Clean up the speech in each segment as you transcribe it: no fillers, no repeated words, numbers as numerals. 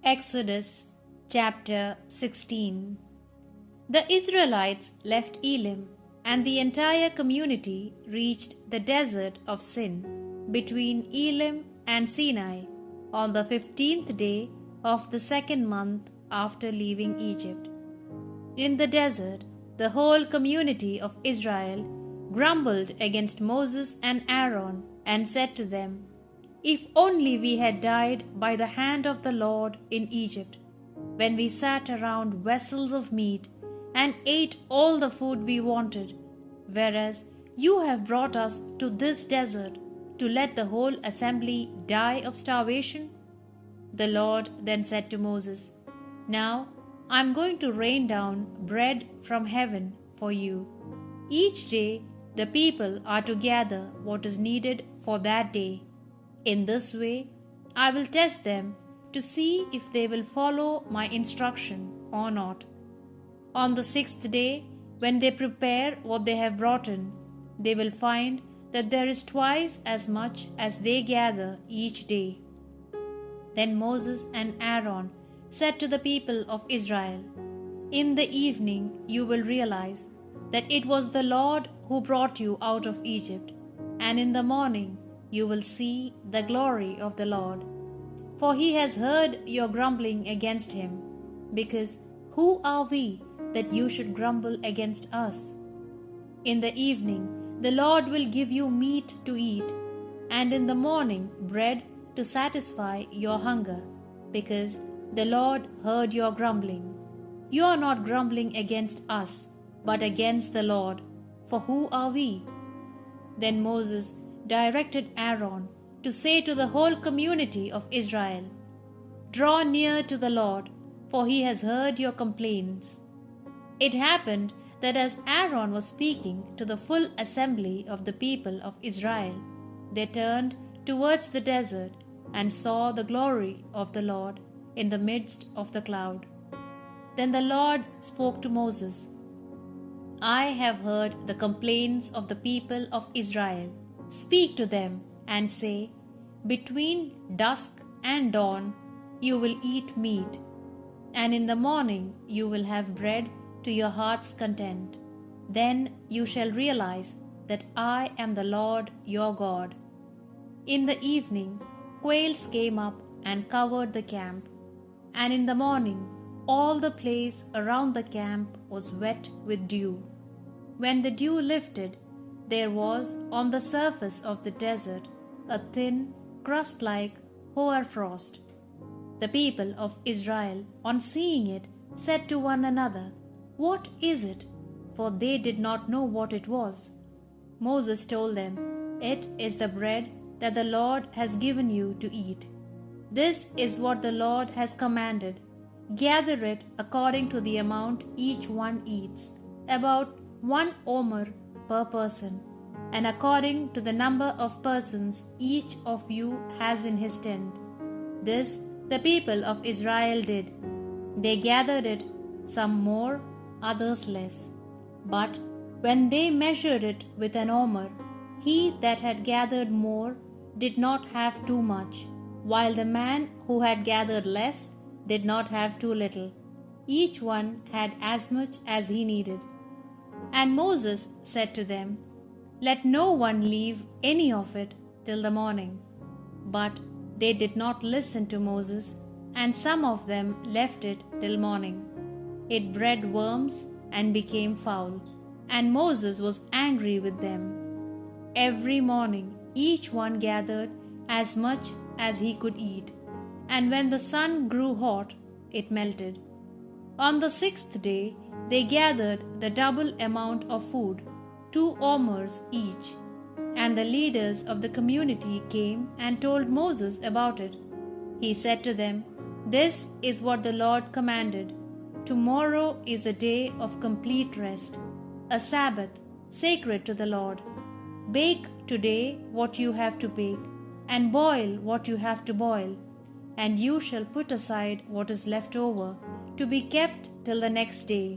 Exodus chapter 16. The Israelites left Elim, and the entire community reached the desert of Sin between Elim and Sinai on the 15th day of the second month after leaving Egypt. In the desert, the whole community of Israel grumbled against Moses and Aaron and said to them, "If only we had died by the hand of the Lord in Egypt, when we sat around vessels of meat and ate all the food we wanted, whereas you have brought us to this desert to let the whole assembly die of starvation." The Lord then said to Moses, "Now I am going to rain down bread from heaven for you. Each day the people are to gather what is needed for that day. In this way I will test them to see if they will follow my instruction or not. On the sixth day, when they prepare what they have brought in, they will find that there is twice as much as they gather each day." Then Moses and Aaron said to the people of Israel, "In the evening you will realize that it was the Lord who brought you out of Egypt, and in the morning you will see the glory of the Lord. For he has heard your grumbling against him, because who are we that you should grumble against us? In the evening the Lord will give you meat to eat, and in the morning bread to satisfy your hunger, because the Lord heard your grumbling. You are not grumbling against us, but against the Lord, for who are we?" Then Moses directed Aaron to say to the whole community of Israel, "Draw near to the Lord, for he has heard your complaints." It happened that as Aaron was speaking to the full assembly of the people of Israel, they turned towards the desert and saw the glory of the Lord in the midst of the cloud. Then the Lord spoke to Moses, "I have heard the complaints of the people of Israel. Speak to them and say, between dusk and dawn you will eat meat, and in the morning you will have bread to your heart's content. Then you shall realize that I am the Lord your God." In the evening quails came up and covered the camp, and in the morning all the place around the camp was wet with dew. When the dew lifted, there was on the surface of the desert a thin crust like hoarfrost. The people of Israel, on seeing it, said to one another, "What is it?" For they did not know what it was. Moses told them, "It is the bread that the Lord has given you to eat. This is what the Lord has commanded. Gather it according to the amount each one eats, about 1 omer per person, and according to the number of persons each of you has in his tent." This the people of Israel did. They gathered it, some more, others less. But when they measured it with an omer, he that had gathered more did not have too much, while the man who had gathered less did not have too little. Each one had as much as he needed. And Moses said to them, "Let no one leave any of it till the morning." But they did not listen to Moses, and some of them left it till morning. It bred worms and became foul, and Moses was angry with them. Every morning each one gathered as much as he could eat, and when the sun grew hot, it melted. On the sixth day they gathered the double amount of food, 2 omers each. And the leaders of the community came and told Moses about it. He said to them, "This is what the Lord commanded. Tomorrow is a day of complete rest, a Sabbath sacred to the Lord. Bake today what you have to bake, and boil what you have to boil, and you shall put aside what is left over to be kept till the next day."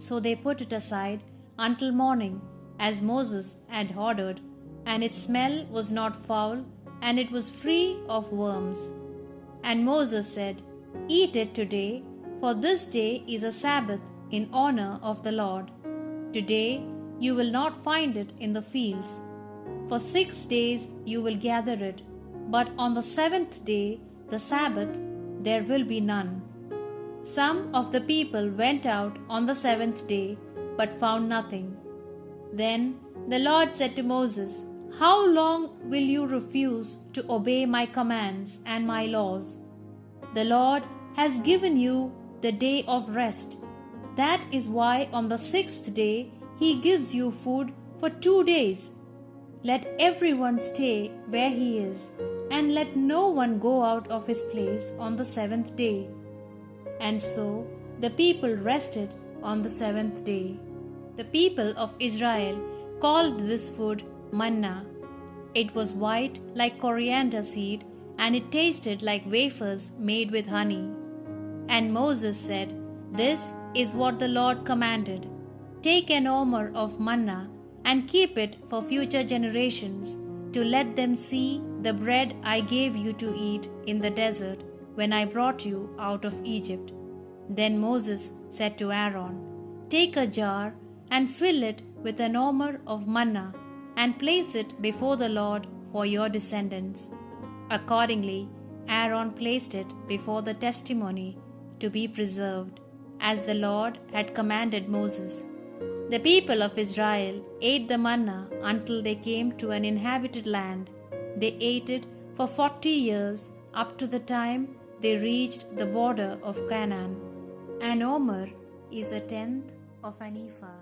So they put it aside until morning, as Moses had ordered, and its smell was not foul, and it was free of worms. And Moses said, Eat it today, for this day is a Sabbath in honor of the Lord. Today you will not find it in the fields. For 6 days you will gather it, but on the 7th day, the Sabbath, there will be none. Some of the people went out on the 7th day, but found nothing. Then the Lord said to Moses, "How long will you refuse to obey my commands and my laws? The Lord has given you the day of rest. That is why on the 6th day he gives you food for 2 days. Let everyone stay where he is, and let no one go out of his place on the 7th day." And so the people rested on the 7th day. The people of Israel called this food manna. It was white like coriander seed, and it tasted like wafers made with honey. And Moses said, "This is what the Lord commanded. Take an omer of manna and keep it for future generations, to let them see the bread I gave you to eat in the desert when I brought you out of Egypt." Then Moses said to Aaron, "Take a jar and fill it with an omer of manna and place it before the Lord for your descendants." Accordingly, Aaron placed it before the testimony to be preserved, as the Lord had commanded Moses. The people of Israel ate the manna until they came to an inhabited land. They ate it for 40 years, up to the time they reached the border of Canaan. An omer is a tenth of an ephah.